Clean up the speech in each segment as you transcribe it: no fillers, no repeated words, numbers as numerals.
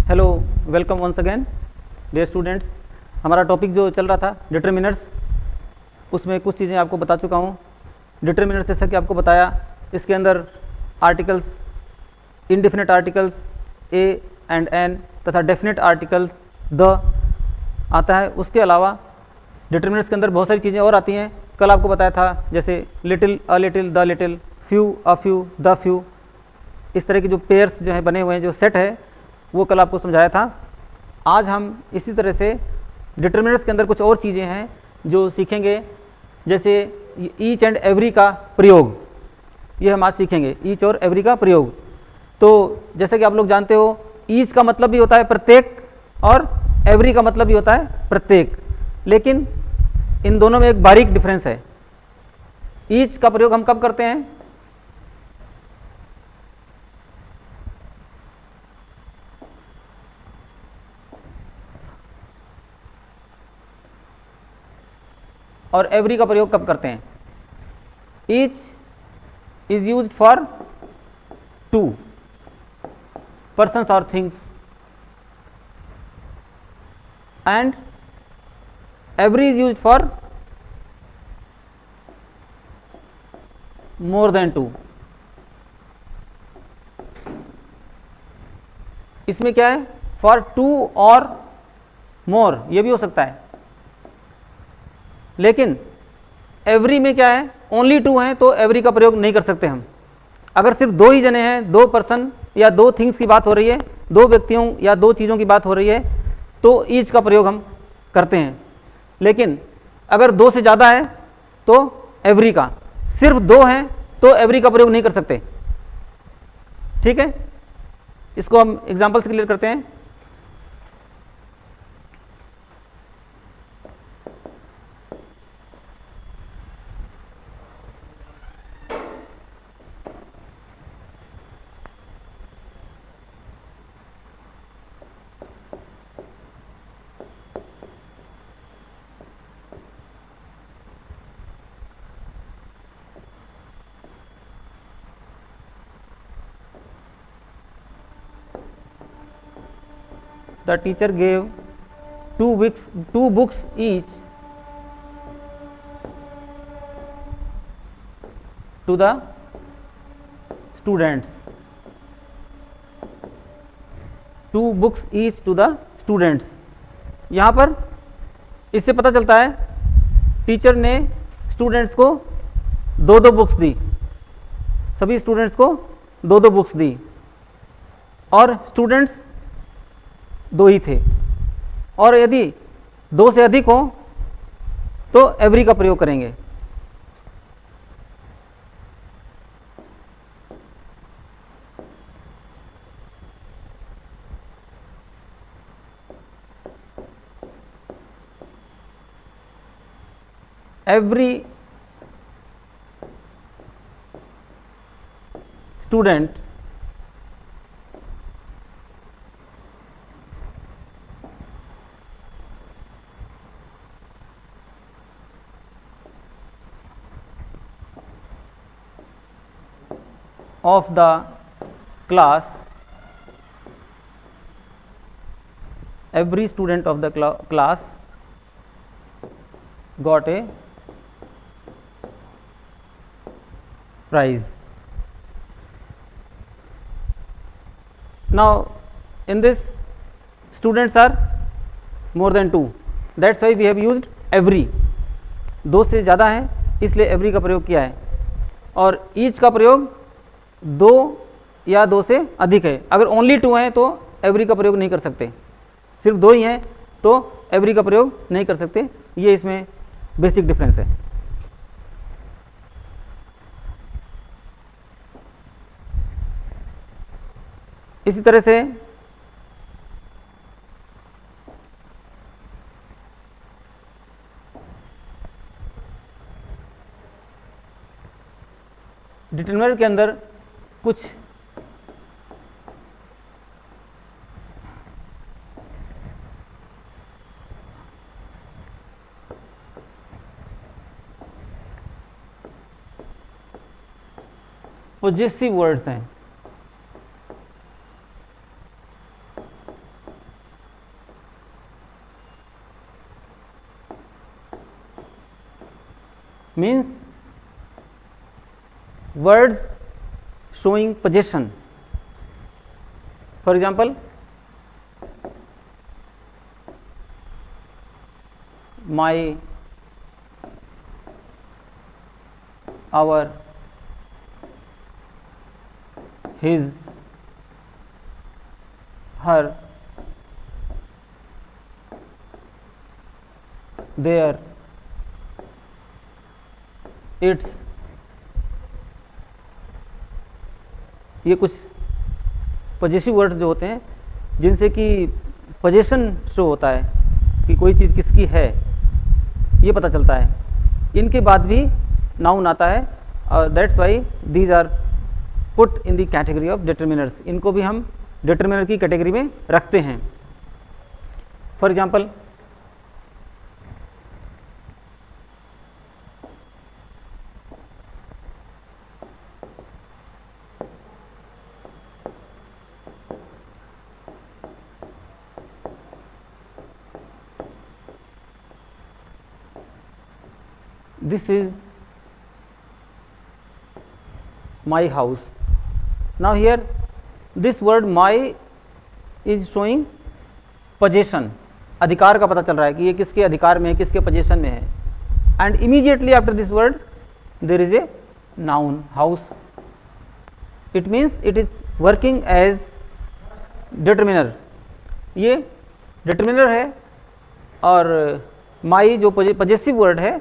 Hello, welcome once again dear students. हमारा topic जो चल रहा था डिटर्मिनर्स, उसमें कुछ चीज़ें आपको बता चुका हूँ। डिटर्मिनर्स जैसा कि आपको बताया, इसके अंदर articles, indefinite articles a and an तथा डेफिनेट आर्टिकल्स द आता है। उसके अलावा डिटर्मिनर्स के अंदर बहुत सारी चीज़ें और आती हैं। कल आपको बताया था जैसे little, a little, the little, few, a few, the few, इस तरह के जो पेयर्स जो है बने हुए हैं, जो सेट है, वो कल आपको समझाया था। आज हम इसी तरह से डिटर्मिनर्स के अंदर कुछ और चीज़ें हैं जो सीखेंगे, जैसे ईच एंड एवरी का प्रयोग। ये हम आज सीखेंगे, ईच और एवरी का प्रयोग। तो जैसे कि आप लोग जानते हो, ईच का मतलब भी होता है प्रत्येक और एवरी का मतलब भी होता है प्रत्येक, लेकिन इन दोनों में एक बारीक डिफरेंस है। ईच का प्रयोग हम कब करते हैं? और एवरी का प्रयोग कब करते हैं? Each is used for two persons or things and every is used for more than two। इसमें क्या है? फॉर टू और मोर, ये भी हो सकता है। लेकिन एवरी में क्या है? ओनली टू हैं तो एवरी का प्रयोग नहीं कर सकते हम। अगर सिर्फ दो ही जने हैं, दो पर्सन या दो थिंग्स की बात हो रही है, दो व्यक्तियों या दो चीज़ों की बात हो रही है, तो ईच का प्रयोग हम करते हैं। लेकिन अगर दो से ज़्यादा है तो एवरी का, सिर्फ दो हैं तो एवरी का प्रयोग नहीं कर सकते। ठीक है, इसको हम एग्जाम्पल से क्लियर करते हैं। The teacher gave two books each to the students। Two books each to the students. यहाँ पर इससे पता चलता है टीचर ने स्टूडेंट्स को दो दो बुक्स दी, सभी स्टूडेंट्स को दो दो बुक्स दी, और स्टूडेंट्स दो ही थे। और यदि दो से अधिक हो तो एवरी का प्रयोग करेंगे। Every student of the class, every student of the class got a prize। Now in this students are more than two, that's why we have used every। दो से ज़्यादा है इसलिए every का प्रयोग किया है। और each का प्रयोग दो या दो से अधिक है। अगर ओनली टू हैं तो एवरी का प्रयोग नहीं कर सकते, सिर्फ दो ही हैं तो एवरी का प्रयोग नहीं कर सकते। ये इसमें बेसिक डिफरेंस है। इसी तरह से डिटर्मिनर के अंदर कुछ पॉजेसिव वर्ड्स हैं। means words showing possession. For example, my, our, his, her, their, its, ये कुछ पजेसिव वर्ड्स जो होते हैं जिनसे कि पोजेशन शो होता है कि कोई चीज़ किसकी है, ये पता चलता है। इनके बाद भी नाउन आता है और that's why these are put in the category of determiners. इनको भी हम डिटर्मिनर की कैटेगरी में रखते हैं। For example, this is my house. Now here this word my is showing possession, अधिकार का पता चल रहा है कि ये किसके अधिकार में है, किसके पोजेशन में है। And immediately after this word there is a noun house. It means it is working as determiner. ये डिटर्मिनर है और माई जो पॉजेसिव वर्ड है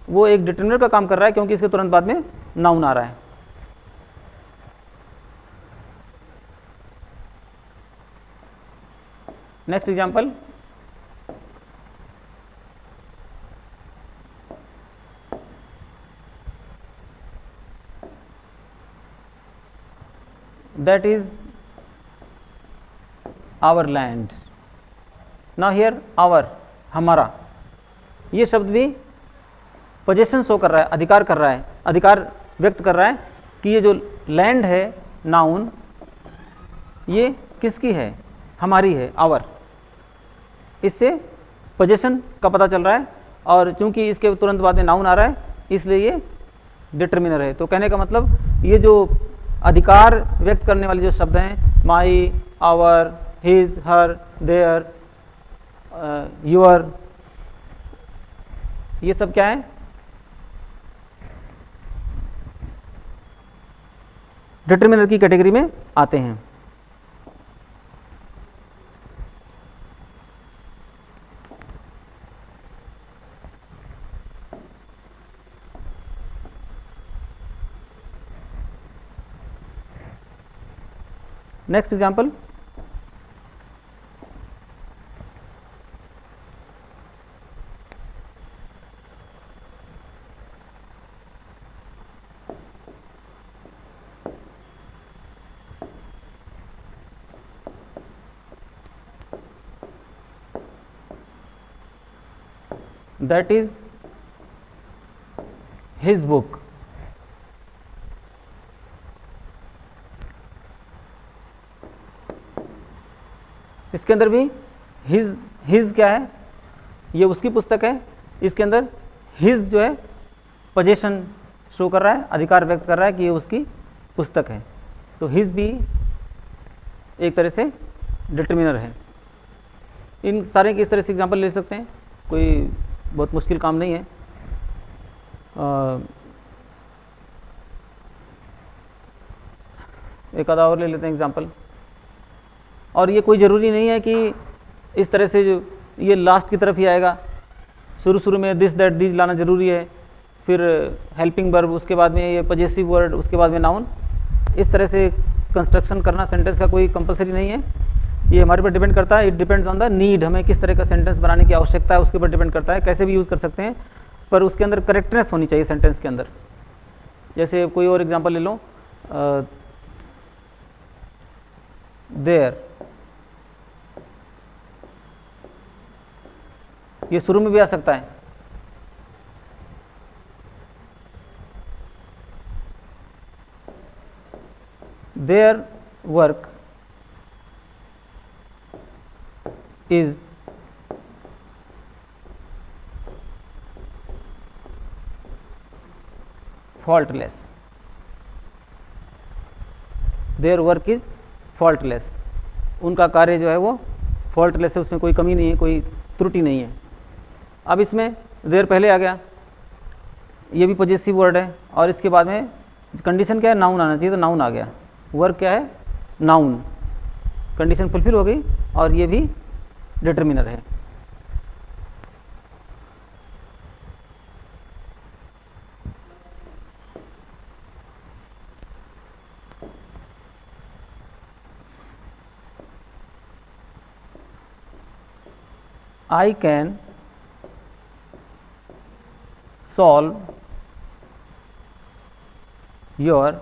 वो एक डिटर्मिनर का काम कर रहा है क्योंकि इसके तुरंत बाद में नाउन आ रहा है। Next example, that is our land. Now here our, हमारा, ये शब्द भी पोजेशन शो कर रहा है, अधिकार कर रहा है, अधिकार व्यक्त कर रहा है कि ये जो लैंड है नाउन, ये किसकी है, हमारी है, आवर। इससे पोजेशन का पता चल रहा है और चूंकि इसके तुरंत बाद में नाउन आ रहा है इसलिए ये डिटर्मिनर है। तो कहने का मतलब ये जो अधिकार व्यक्त करने वाले जो शब्द हैं, my, our, his, her, their, your, ये सब क्या है, डिटर्मिनर की कैटेगरी में आते हैं। Next example, that is his book। इसके अंदर भी हिज क्या है, ये उसकी पुस्तक है। इसके अंदर हिज जो है पोजेशन शो कर रहा है, अधिकार व्यक्त कर रहा है कि ये उसकी पुस्तक है। तो हिज भी एक तरह से डिटर्मिनर है। इन सारे की इस तरह से एग्जाम्पल ले सकते हैं, कोई बहुत मुश्किल काम नहीं है। एक आधा और ले लेते हैं एग्जाम्पल। और ये कोई ज़रूरी नहीं है कि इस तरह से जो ये लास्ट की तरफ ही आएगा, शुरू में दिस दैट दीज लाना ज़रूरी है, फिर हेल्पिंग वर्ब, उसके बाद में ये पॉजेसिव वर्ड, उसके बाद में नाउन। इस तरह से कंस्ट्रक्शन करना सेंटेंस का कोई कंपलसरी नहीं है, ये हमारे पर डिपेंड करता है। It depends on the need, हमें किस तरह का सेंटेंस बनाने की आवश्यकता है उसके ऊपर डिपेंड करता है। कैसे भी यूज़ कर सकते हैं पर उसके अंदर करेक्टनेस होनी चाहिए सेंटेंस के अंदर। जैसे कोई और एग्जांपल ले लो, देयर, ये शुरू में भी आ सकता है। Their work is faultless, their work is faultless, उनका कार्य जो है वो फॉल्टलेस है, उसमें कोई कमी नहीं है, कोई त्रुटि नहीं है। अब इसमें देयर पहले आ गया, ये भी पॉजेसिव वर्ड है, और इसके बाद में कंडीशन क्या है, नाउन आना चाहिए, तो नाउन आ गया। वर्क क्या है, नाउन, कंडीशन फुलफिल हो गई, और ये भी डिटरमिनर है। I can solve your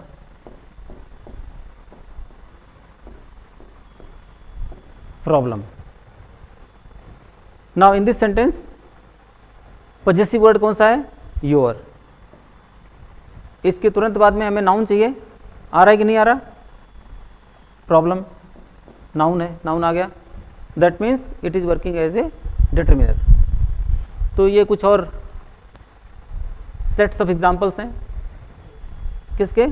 problem. Now in this sentence possessive word कौन सा है, your। इसके तुरंत बाद में हमें नाउन चाहिए, आ रहा है कि नहीं आ रहा, प्रॉब्लम नाउन है, नाउन आ गया, that means it is working as a determiner. तो ये कुछ और सेट्स ऑफ एग्जांपल्स हैं किसके,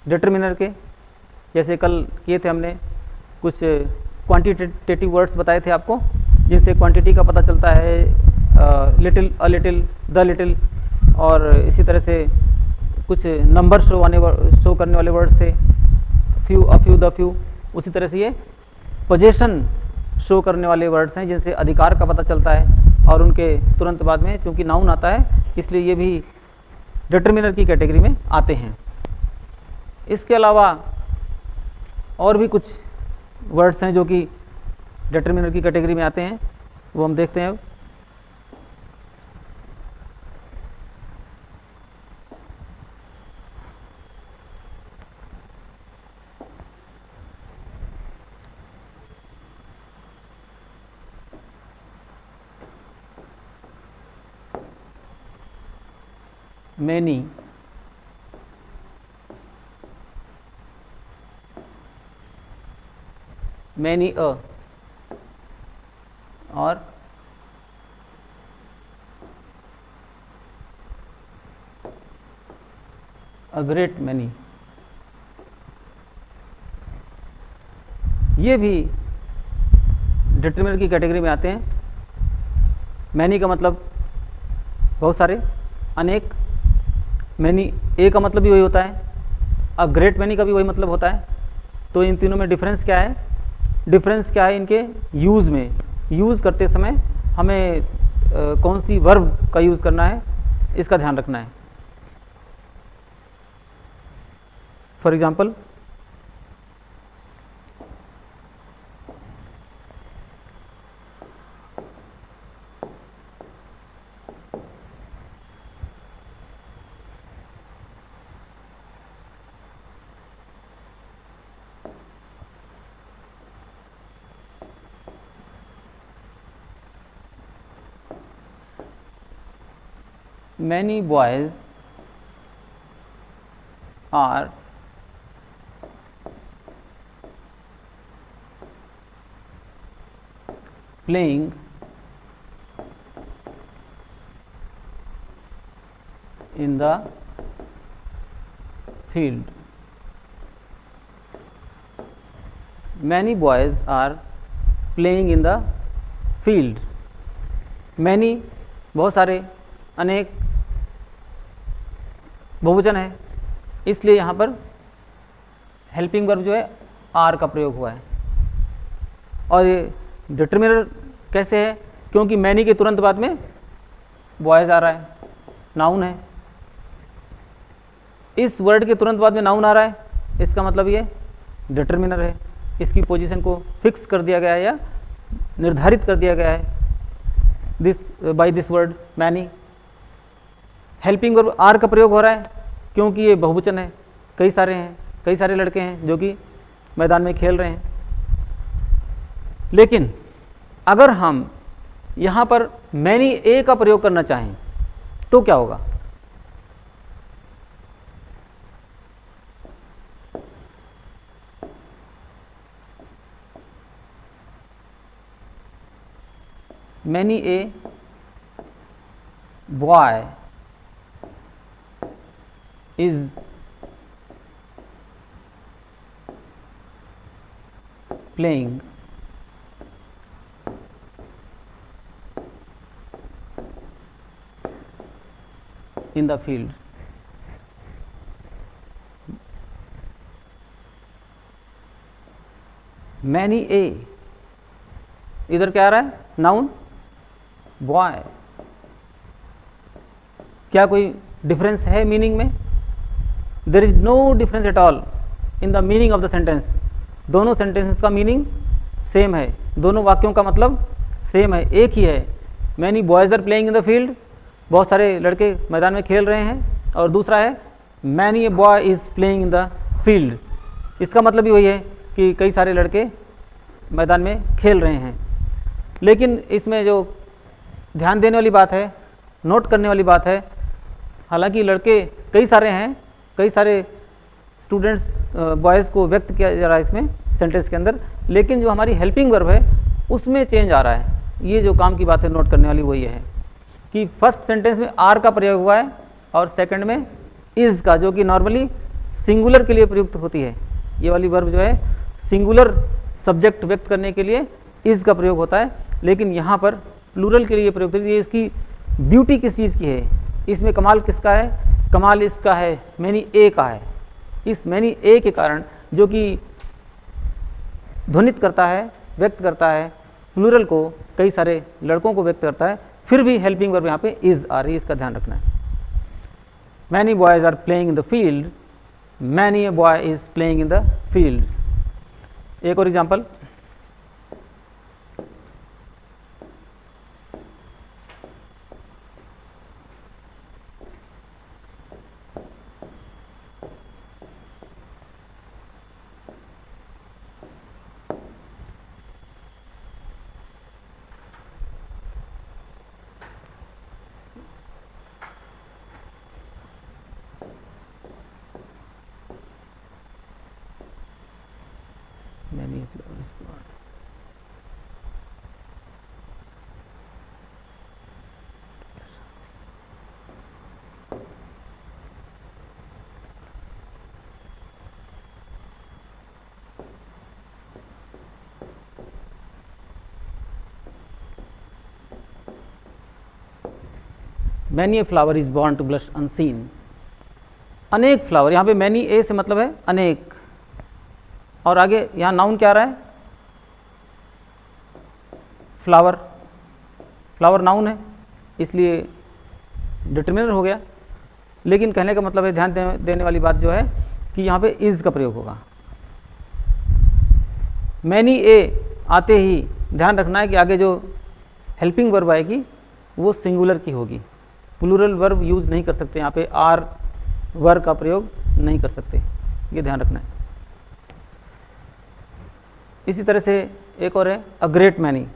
डिटरमिनर के। जैसे कल किए थे हमने, कुछ क्वांटिटेटिव वर्ड्स बताए थे आपको, जिनसे क्वांटिटी का पता चलता है, little, a little, the little, और इसी तरह से कुछ नंबर शो करने वाले वर्ड्स थे, few, a few, the few. उसी तरह से ये पोजेशन शो करने वाले वर्ड्स हैं, जिनसे अधिकार का पता चलता है, और उनके तुरंत बाद में चूंकि नाउन आता है, इसलिए ये भी डिटरमिनर की कैटेगरी में आते हैं। इसके अलावा और भी कुछ वर्ड्स हैं जो कि डिटरमिनर की कैटेगरी में आते हैं, वो हम देखते हैं अब। many, many a, और a great many, ये भी डिटरमिनर की कैटेगरी में आते हैं। मैनी का मतलब बहुत सारे, अनेक, मैनी ए का मतलब भी वही होता है, अब ग्रेट मैनी का भी वही मतलब होता है। तो इन तीनों में डिफरेंस क्या है, डिफरेंस क्या है इनके यूज़ में, यूज़ करते समय हमें कौन सी वर्ब का यूज़ करना है, इसका ध्यान रखना है। For example, many boys are playing in the field. Many boys are playing in the field. Many बहुत सारे, अनेक बहुवचन है, इसलिए यहाँ पर हेल्पिंग वर्ब जो है आर का प्रयोग हुआ है। और ये डिटरमिनर कैसे है, क्योंकि मैनी के तुरंत बाद में बॉयज आ रहा है, नाउन है। इस वर्ड के तुरंत बाद में नाउन आ रहा है, इसका मतलब ये डिटरमिनर है, इसकी पोजीशन को फिक्स कर दिया गया है या निर्धारित कर दिया गया है this by this word many. Helping verb are का प्रयोग हो रहा है क्योंकि ये बहुवचन है, कई सारे हैं, कई सारे लड़के हैं जो कि मैदान में खेल रहे हैं। लेकिन अगर हम यहाँ पर मैनी ए का प्रयोग करना चाहें तो क्या होगा, many a boy is playing in the field. Many a, इधर क्या आ रहा है, नाउन बॉय. क्या कोई डिफरेंस है मीनिंग में? There is no difference at all in the meaning of the sentence. दोनों सेंटेंसेस का मीनिंग सेम है, दोनों वाक्यों का मतलब सेम है, एक ही है. Many boys are playing in the field, बहुत सारे लड़के मैदान में खेल रहे हैं. और दूसरा है many a boy is playing in the field. इसका मतलब भी वही है कि कई सारे लड़के मैदान में खेल रहे हैं. लेकिन इसमें जो ध्यान देने वाली बात है, नोट करने वाली बात है, हालांकि लड़के कई सारे हैं, कई सारे स्टूडेंट्स बॉयज़ को व्यक्त किया जा रहा है इसमें सेंटेंस के अंदर, लेकिन जो हमारी हेल्पिंग वर्ब है उसमें चेंज आ रहा है. ये जो काम की बात है नोट करने वाली वही है कि फर्स्ट सेंटेंस में आर का प्रयोग हुआ है और सेकंड में इज़ का, जो कि नॉर्मली सिंगुलर के लिए प्रयुक्त होती है. ये वाली वर्ब जो है सिंगुलर सब्जेक्ट व्यक्त करने के लिए इज़ का प्रयोग होता है, लेकिन यहाँ पर प्लूरल के लिए प्रयोग होती है. इसकी ब्यूटी किस चीज़ की है, इसमें कमाल किसका है? कमाल इसका है मैनी ए का है. इस मैनी ए के कारण जो कि ध्वनित करता है, व्यक्त करता है प्लूरल को, कई सारे लड़कों को व्यक्त करता है, फिर भी हेल्पिंग वर्ब यहाँ पे इज़ आ रही है, इसका ध्यान रखना है. Many boys are playing in the field, many a boy is playing in the field. एक और example, many flowers bloom. Many a flower is born to blush unseen. अनेक फ्लावर, यहाँ पे मैनी ए से मतलब है अनेक, और आगे यहाँ नाउन क्या आ रहा है? फ्लावर. फ्लावर नाउन है इसलिए डिटरमिनर हो गया. लेकिन कहने का मतलब है, ध्यान देने वाली बात जो है कि यहाँ पे इज़ का प्रयोग होगा. मैनी ए आते ही ध्यान रखना है कि आगे जो हेल्पिंग वर्ब आएगी वो सिंगुलर की होगी. प्लूरल वर्ब यूज़ नहीं कर सकते, यहाँ पे आर वर्ब का प्रयोग नहीं कर सकते, ये ध्यान रखना है. इसी तरह से एक और है a great many.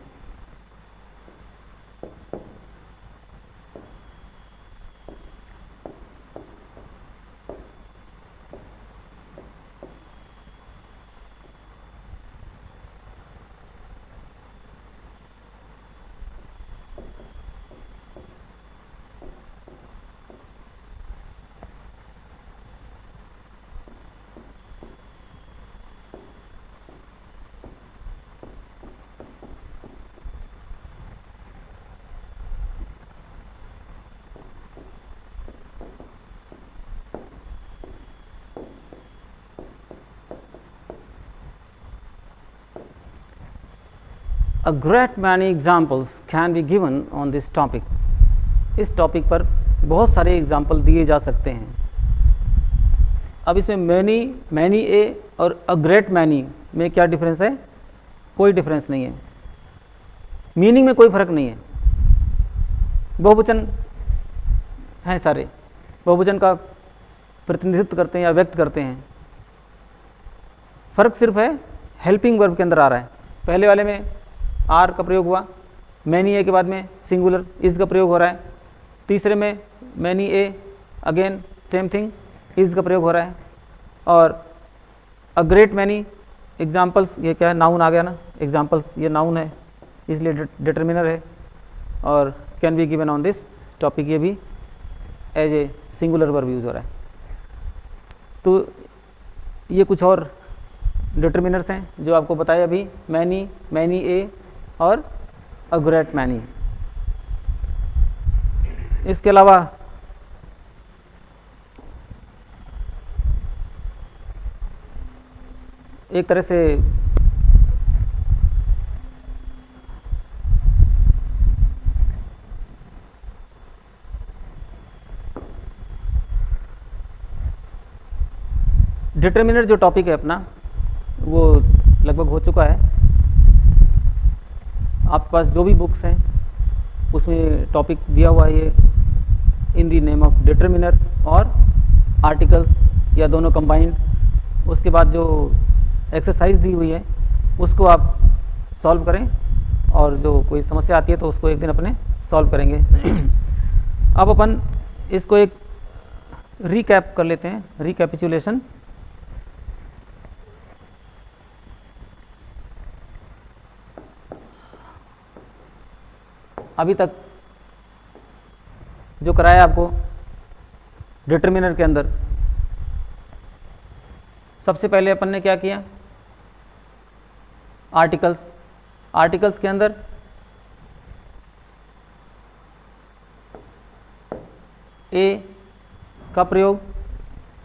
A great many examples can be given on this topic. इस टॉपिक पर बहुत सारे एग्जाम्पल दिए जा सकते हैं. अब इसमें मैनी, मैनी ए और अ ग्रेट मैनी में क्या डिफरेंस है? कोई डिफरेंस नहीं है, मीनिंग में कोई फर्क नहीं है. बहुवचन हैं सारे, बहुवचन का प्रतिनिधित्व करते हैं या व्यक्त करते हैं. फर्क सिर्फ है हेल्पिंग वर्ब के अंदर आ रहा है. पहले वाले में आर का प्रयोग हुआ, मैनी ए के बाद में सिंगुलर इज़ का प्रयोग हो रहा है. तीसरे में many a again same thing, is का प्रयोग हो रहा है. और अ ग्रेट मैनी एग्जाम्पल्स, ये क्या है? नाउन आ गया ना, एग्जाम्पल्स ये नाउन है इसलिए डिटरमिनर है. और can be given on this topic, ये भी as a singular verb use हो रहा है. तो ये कुछ और डिटर्मिनर्स हैं जो आपको बताया अभी, मैनी, मैनी ए और अ ग्रेट मैनी। इसके अलावा एक तरह से डिटर्मिनर जो टॉपिक है अपना वो लगभग हो चुका है। आपके पास जो भी बुक्स हैं उसमें टॉपिक दिया हुआ है ये, इन दी नेम ऑफ डिटर्मिनर और आर्टिकल्स या दोनों कंबाइंड। उसके बाद जो एक्सरसाइज दी हुई है उसको आप सॉल्व करें, और जो कोई समस्या आती है तो उसको एक दिन अपने सॉल्व करेंगे। अब अपन इसको एक रिकैप कर लेते हैं, रिकैपिचुलेशन। अभी तक जो कराया आपको डिटर्मिनर के अंदर, सबसे पहले अपन ने क्या किया, आर्टिकल्स। आर्टिकल्स के अंदर ए का प्रयोग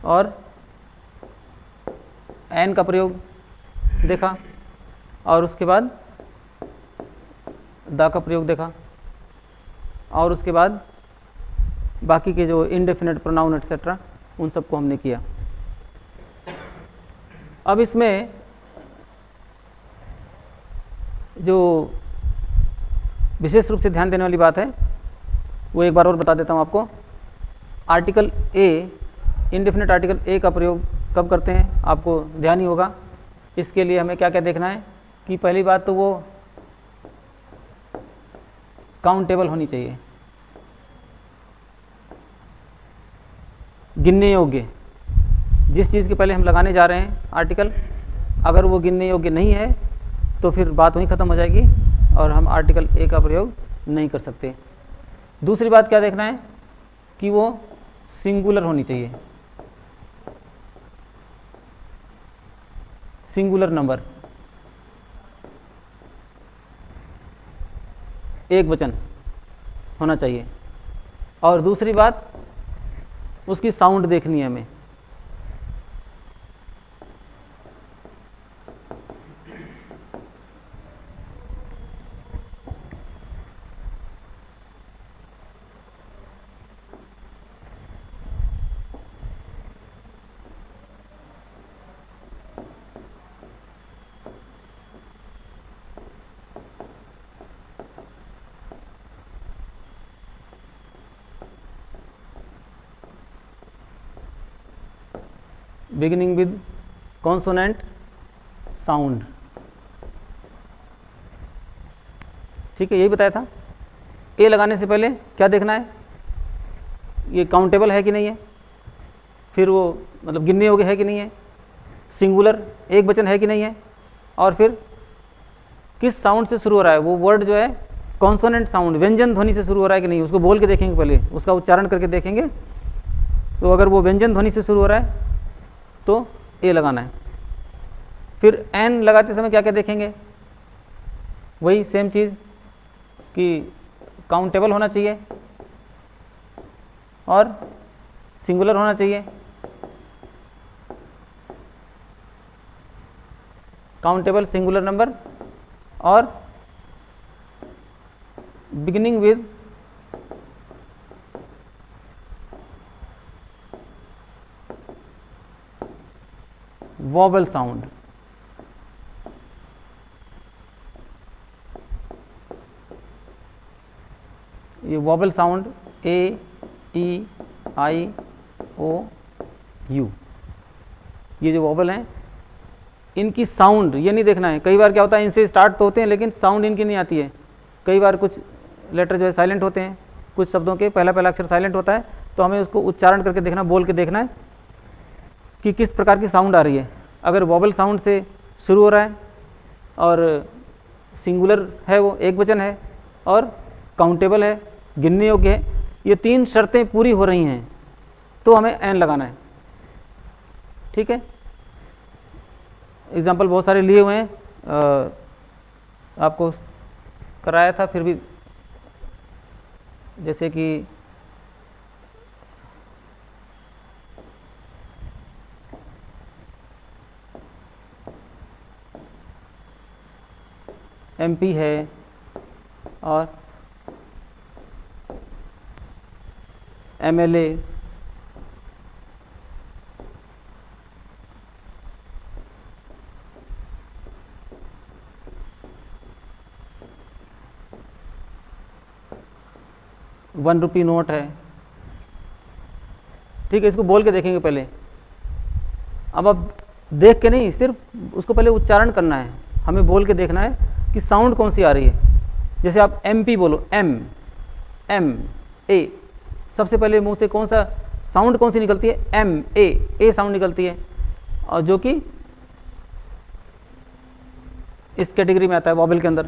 और एन का प्रयोग देखा, और उसके बाद द का प्रयोग देखा, और उसके बाद बाकी के जो इनडेफिनेट प्रोनाउन एटसेट्रा उन सबको हमने किया। अब इसमें जो विशेष रूप से ध्यान देने वाली बात है वो एक बार और बता देता हूँ आपको। Article a, indefinite article a का प्रयोग कब करते हैं आपको ध्यान ही होगा। इसके लिए हमें क्या क्या देखना है कि पहली बात तो वो काउंटेबल होनी चाहिए, गिनने योग्य। जिस चीज़ के पहले हम लगाने जा रहे हैं आर्टिकल, अगर वो गिनने योग्य नहीं है तो फिर बात वहीं ख़त्म हो जाएगी और हम आर्टिकल ए का प्रयोग नहीं कर सकते। दूसरी बात क्या देखना है कि वो सिंगुलर होनी चाहिए, सिंगुलर नंबर, एक वचन होना चाहिए। और दूसरी बात उसकी साउंड देखनी है हमें। बिगिनिंग विद कॉन्सोनेंट साउंड, ठीक है, यही बताया था। ए लगाने से पहले क्या देखना है, ये काउंटेबल है कि नहीं है, फिर वो मतलब गिनने योग्य है कि नहीं है, सिंगुलर एक वचन है कि नहीं है, और फिर किस साउंड से शुरू हो रहा है वो वर्ड जो है, कॉन्सोनेंट साउंड, व्यंजन ध्वनि से शुरू हो रहा है कि नहीं, उसको बोल के देखेंगे, पहले उसका उच्चारण करके देखेंगे। तो अगर वो व्यंजन ध्वनि से शुरू हो रहा है तो ए लगाना है। फिर एन लगाते समय क्या क्या देखेंगे, वही सेम चीज़ कि काउंटेबल होना चाहिए और सिंगुलर होना चाहिए। काउंटेबल सिंगुलर नंबर और बिगिनिंग विद वॉवल साउंड। ये vowel sound A, E, I, O, U, ये जो वॉवल हैं इनकी साउंड ये नहीं देखना है। कई बार क्या होता है, इनसे स्टार्ट तो होते हैं लेकिन साउंड इनकी नहीं आती है। कई बार कुछ लेटर जो है साइलेंट होते हैं, कुछ शब्दों के पहला पहला अक्षर साइलेंट होता है, तो हमें उसको उच्चारण करके देखना, बोल के देखना है कि किस प्रकार की साउंड आ रही है। अगर वॉवल साउंड से शुरू हो रहा है और सिंगुलर है, वो एक वचन है और काउंटेबल है, गिनने योग्य है, ये तीन शर्तें पूरी हो रही हैं तो हमें एन लगाना है। ठीक है, एग्जाम्पल बहुत सारे लिए हुए हैं, आपको कराया था फिर भी, जैसे कि MP है और MLA, ₹1 नोट है। ठीक है, इसको बोल के देखेंगे पहले। अब आप देख के नहीं, सिर्फ उसको पहले उच्चारण करना है, हमें बोल के देखना है कि साउंड कौन सी आ रही है। जैसे आप MP बोलो, MA, सबसे पहले मुंह से कौन सा साउंड कौन सी निकलती है? A साउंड निकलती है, और जो कि इस कैटेगरी में आता है वॉवेल के अंदर।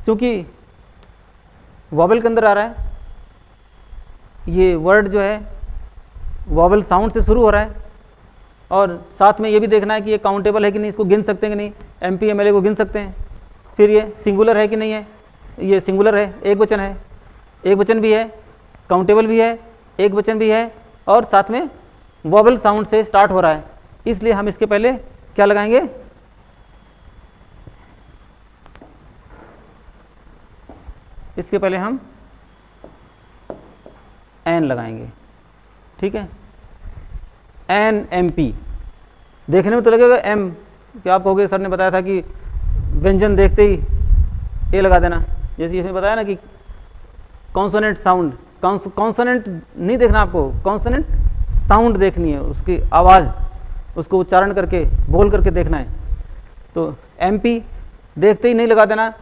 क्योंकि वॉवेल के अंदर आ रहा है, ये वर्ड जो है वॉवेल साउंड से शुरू हो रहा है, और साथ में ये भी देखना है कि ये काउंटेबल है कि नहीं, इसको गिन सकते हैं कि नहीं, MP MLA को गिन सकते हैं। फिर ये सिंगुलर है कि नहीं है, ये सिंगुलर है, एक वचन है, एक वचन भी है, काउंटेबल भी है, एक वचन भी है, और साथ में वॉवेल साउंड से स्टार्ट हो रहा है, इसलिए हम इसके पहले क्या लगाएंगे? इसके पहले हम एन लगाएंगे। ठीक है, NMP। देखने में तो लगेगा M, क्या आप कहोगे सर ने बताया था कि व्यंजन देखते ही ए लगा देना, जैसे इसमें बताया ना कि कॉन्सोनेंट साउंड, कॉन्सोनेंट नहीं देखना आपको, कॉन्सोनेंट साउंड देखनी है, उसकी आवाज़, उसको उच्चारण करके बोल करके देखना है। तो MP देखते ही नहीं लगा देना,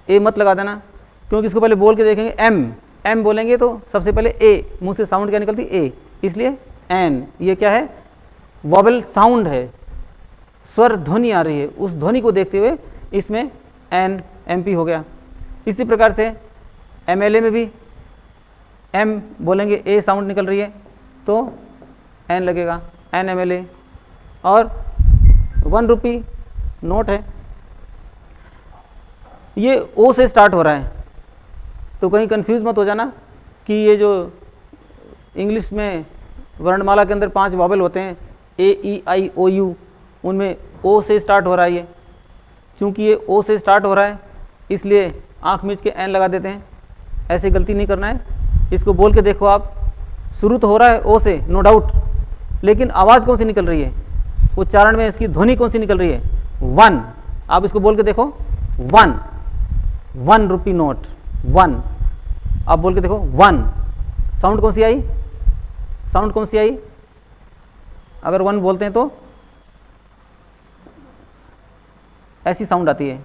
ए मत लगा देना, क्योंकि इसको पहले बोल के देखेंगे। M बोलेंगे तो सबसे पहले ए, मुंह से साउंड क्या निकलती? ए, इसलिए एन। ये क्या है? वॉवेल साउंड है, स्वर ध्वनि आ रही है, उस ध्वनि को देखते हुए इसमें NMP हो गया। इसी प्रकार से MLA में भी M बोलेंगे, ए साउंड निकल रही है तो N लगेगा, NMLA। और ₹1 नोट है, ये O से स्टार्ट हो रहा है, तो कहीं कंफ्यूज मत हो जाना कि ये जो इंग्लिश में वर्णमाला के अंदर 5 वॉवेल होते हैं, AEIOU, उनमें O से स्टार्ट हो रहा है ये। चूँकि ये O से स्टार्ट हो रहा है इसलिए आँख मीच के N लगा देते हैं, ऐसे गलती नहीं करना है। इसको बोल के देखो आप, शुरू तो हो रहा है O से, नो डाउट, लेकिन आवाज़ कौन सी निकल रही है, उच्चारण में इसकी ध्वनि कौन सी निकल रही है? 1। आप इसको बोल के देखो, 1 नोट, 1। आप बोल के देखो 1, साउंड कौन सी आई? साउंड कौन सी आई? अगर 1 बोलते हैं तो ऐसी साउंड आती है,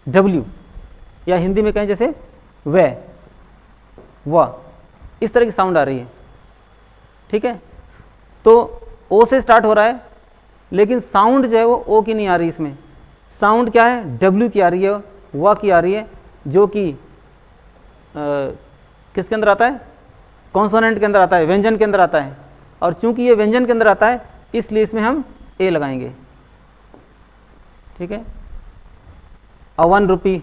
W, या हिंदी में कहें जैसे वह, इस तरह की साउंड आ रही है। ठीक है, तो O से स्टार्ट हो रहा है, लेकिन साउंड जो है वो O की नहीं आ रही, इसमें साउंड क्या है? W की आ रही है, व की आ रही है, जो कि किसके अंदर आता है? कॉन्सोनेंट के अंदर आता है, व्यंजन के अंदर आता है। और चूंकि ये व्यंजन के अंदर आता है इसलिए इसमें हम A लगाएंगे। ठीक है, ₹1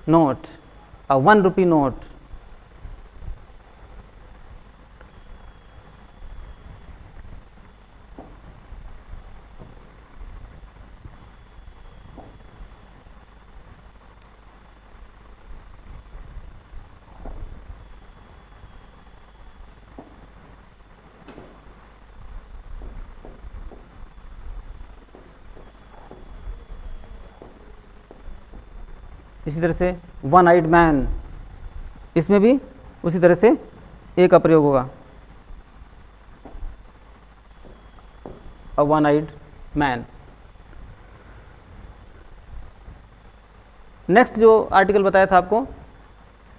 नोट, ₹1 नोट। इसी तरह से वन आइड मैन, इसमें भी उसी तरह से ए का प्रयोग होगा, a one eyed man. Next जो आर्टिकल बताया था आपको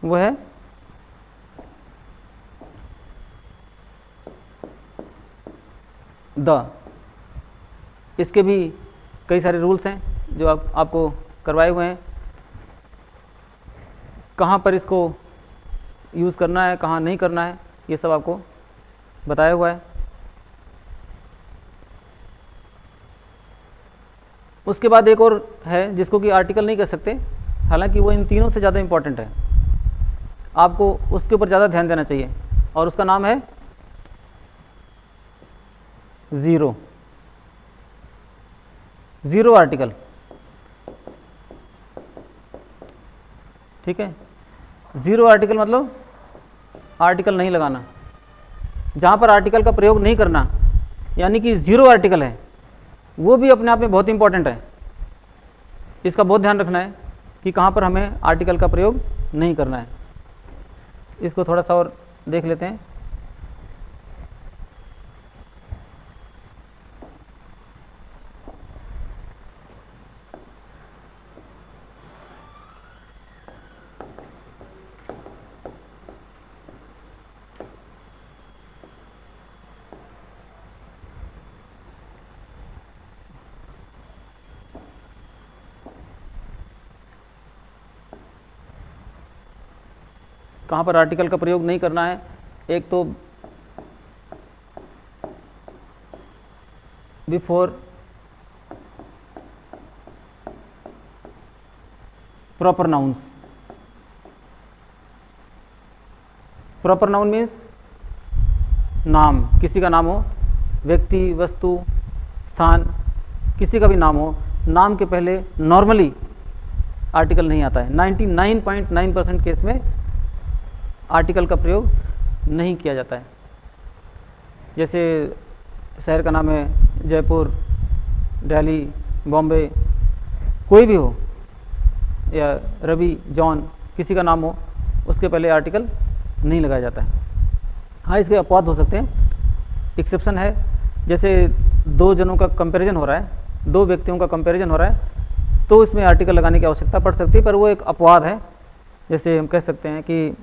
वो है द। इसके भी कई सारे रूल्स हैं जो आपको करवाए हुए हैं, कहाँ पर इसको यूज़ करना है, कहाँ नहीं करना है, ये सब आपको बताया हुआ है। उसके बाद एक और है जिसको कि आर्टिकल नहीं कह सकते, हालांकि वो इन तीनों से ज़्यादा इंपॉर्टेंट है, आपको उसके ऊपर ज़्यादा ध्यान देना चाहिए, और उसका नाम है ज़ीरो। ज़ीरो आर्टिकल, ठीक है। ज़ीरो आर्टिकल मतलब आर्टिकल नहीं लगाना, जहाँ पर आर्टिकल का प्रयोग नहीं करना, यानी कि ज़ीरो आर्टिकल है, वो भी अपने आप में बहुत इंपॉर्टेंट है। इसका बहुत ध्यान रखना है कि कहाँ पर हमें आर्टिकल का प्रयोग नहीं करना है। इसको थोड़ा सा और देख लेते हैं। कहाँ पर आर्टिकल का प्रयोग नहीं करना है, एक तो before proper nouns. Proper noun means नाम, किसी का नाम हो, व्यक्ति, वस्तु, स्थान, किसी का भी नाम हो, नाम के पहले नॉर्मली आर्टिकल नहीं आता है। 99.9% केस में आर्टिकल का प्रयोग नहीं किया जाता है। जैसे शहर का नाम है जयपुर, दिल्ली, बॉम्बे, कोई भी हो, या रवि, जॉन, किसी का नाम हो, उसके पहले आर्टिकल नहीं लगाया जाता है। हाँ, इसके अपवाद हो सकते हैं, एक्सेप्शन है। जैसे दो जनों का कंपैरिजन हो रहा है, दो व्यक्तियों का कंपैरिजन हो रहा है, तो इसमें आर्टिकल लगाने की आवश्यकता पड़ सकती है, पर वो एक अपवाद है। जैसे हम कह सकते हैं कि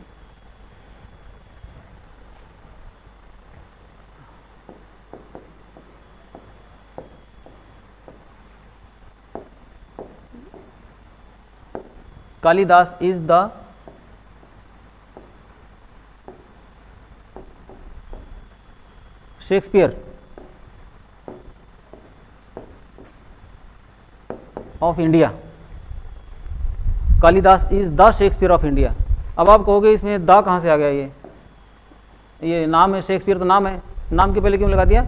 Kalidas is the Shakespeare of India. Kalidas is the Shakespeare of India. अब आप कहोगे इसमें द कहाँ से आ गया? ये नाम है, शेक्सपियर तो नाम है, नाम के पहले क्यों लगा दिया?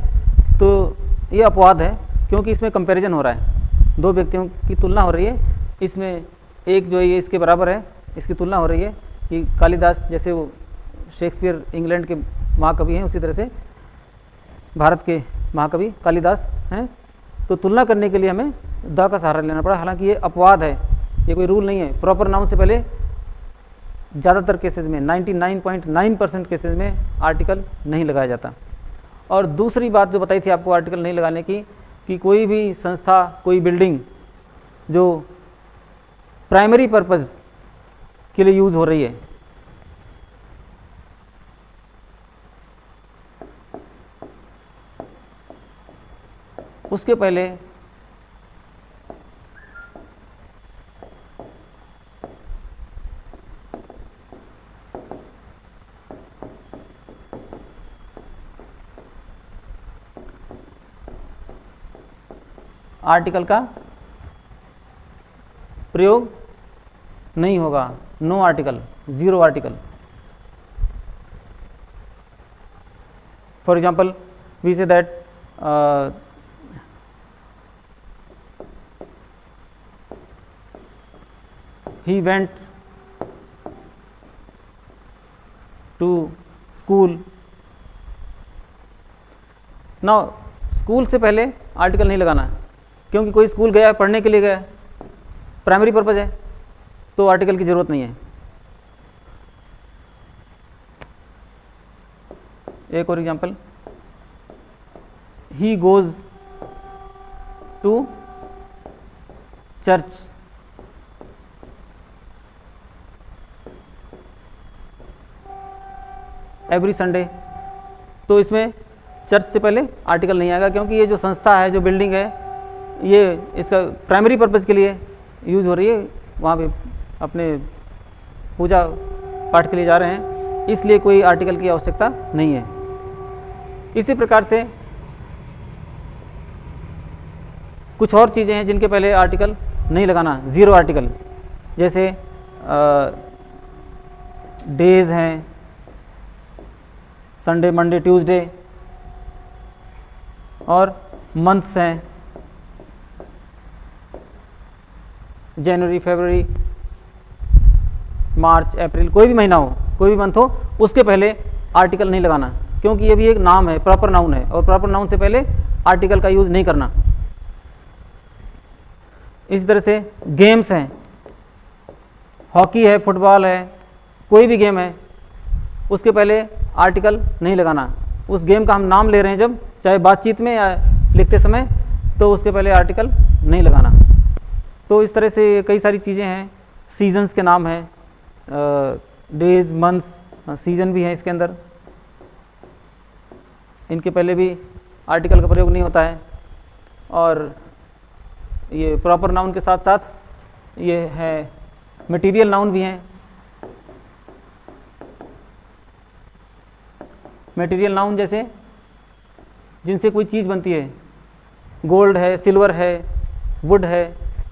तो ये अपवाद है, क्योंकि इसमें कंपैरिजन हो रहा है, दो व्यक्तियों की तुलना हो रही है। इसमें एक जो है ये इसके बराबर है, इसकी तुलना हो रही है कि कालिदास, जैसे वो शेक्सपियर इंग्लैंड के महाकवि हैं, उसी तरह से भारत के महाकवि कालिदास हैं। तो तुलना करने के लिए हमें द का सहारा लेना पड़ा। हालांकि ये अपवाद है, ये कोई रूल नहीं है। प्रॉपर नाउन से पहले ज़्यादातर केसेस में, 99.9% केसेस में आर्टिकल नहीं लगाया जाता। और दूसरी बात जो बताई थी आपको आर्टिकल नहीं लगाने की, कि कोई भी संस्था, कोई बिल्डिंग जो प्राइमरी पर्पज़ के लिए यूज़ हो रही है, उसके पहले आर्टिकल का प्रयोग नहीं होगा। No article, zero article. For example we say that he went to school। नाउ स्कूल से पहले आर्टिकल नहीं लगाना, क्योंकि कोई स्कूल गया है, पढ़ने के लिए गया है, प्राइमरी पर्पज़ है, तो आर्टिकल की ज़रूरत नहीं है। एक और example, he goes to church। Every Sunday. तो इसमें चर्च से पहले आर्टिकल नहीं आएगा, क्योंकि ये जो संस्था है, जो बिल्डिंग है, ये इसका प्राइमरी पर्पज़ के लिए यूज़ हो रही है, वहाँ पे अपने पूजा पाठ के लिए जा रहे हैं, इसलिए कोई आर्टिकल की आवश्यकता नहीं है। इसी प्रकार से कुछ और चीज़ें हैं जिनके पहले आर्टिकल नहीं लगाना, ज़ीरो आर्टिकल, जैसे डेज हैं, संडे, मंडे, ट्यूसडे, और मंथ्स हैं, जनवरी, फरवरी, मार्च, अप्रैल, कोई भी महीना हो, कोई भी मंथ हो, उसके पहले आर्टिकल नहीं लगाना, क्योंकि ये भी एक नाम है, प्रॉपर नाउन है, और प्रॉपर नाउन से पहले आर्टिकल का यूज़ नहीं करना। इसी तरह से गेम्स हैं, हॉकी है, फुटबॉल है, कोई भी गेम है, उसके पहले आर्टिकल नहीं लगाना। उस गेम का हम नाम ले रहे हैं जब, चाहे बातचीत में या लिखते समय, तो उसके पहले आर्टिकल नहीं लगाना। तो इस तरह से कई सारी चीज़ें हैं, सीजन्स के नाम हैं, डेज, मंथ्स, सीजन भी हैं इसके अंदर, इनके पहले भी आर्टिकल का प्रयोग नहीं होता है। और ये प्रॉपर नाउन के साथ साथ ये है मटेरियल नाउन भी हैं। मटेरियल नाउन जैसे जिनसे कोई चीज़ बनती है, गोल्ड है, सिल्वर है, वुड है,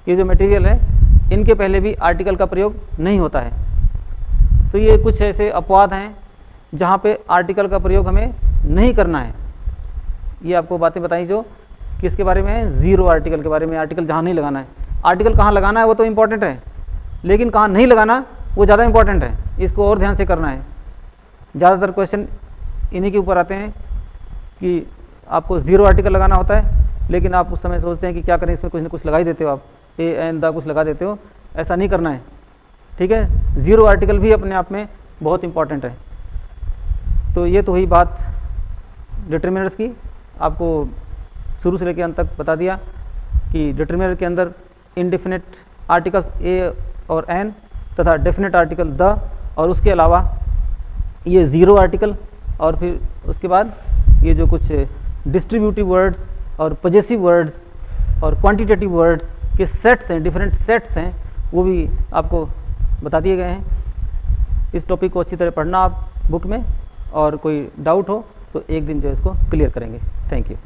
ये जो मटेरियल है, इनके पहले भी आर्टिकल का प्रयोग नहीं होता है। तो ये कुछ ऐसे अपवाद हैं जहाँ पे आर्टिकल का प्रयोग हमें नहीं करना है। ये आपको बातें बताई जो किसके बारे में है, ज़ीरो आर्टिकल के बारे में, आर्टिकल जहाँ नहीं लगाना है। आर्टिकल कहाँ लगाना है वो तो इम्पॉर्टेंट है, लेकिन कहाँ नहीं लगाना वो ज़्यादा इम्पॉर्टेंट है, इसको और ध्यान से करना है। ज़्यादातर क्वेश्चन इन्हीं के ऊपर आते हैं कि आपको ज़ीरो आर्टिकल लगाना होता है, लेकिन आप उस समय सोचते हैं कि क्या करें, इसमें कुछ ना कुछ लगा ही देते हो, आप ए एन द कुछ लगा देते हो। ऐसा नहीं करना है, ठीक है। ज़ीरो आर्टिकल भी अपने आप में बहुत इंपॉर्टेंट है। तो ये तो हुई बात डिटरमिनर्स की, आपको शुरू से लेकर अंत तक बता दिया कि डिटरमिनर के अंदर इनडेफिनेट आर्टिकल्स ए और एन तथा डेफिनेट आर्टिकल द, और उसके अलावा ये ज़ीरो आर्टिकल, और फिर उसके बाद ये जो कुछ डिस्ट्रीब्यूटिव वर्ड्स और पजेसिव वर्ड्स और क्वांटिटेटिव वर्ड्स के सेट्स हैं, डिफरेंट सेट्स हैं, वो भी आपको बता दिए गए हैं। इस टॉपिक को अच्छी तरह पढ़ना आप बुक में, और कोई डाउट हो तो एक दिन जो है इसको क्लियर करेंगे। Thank you.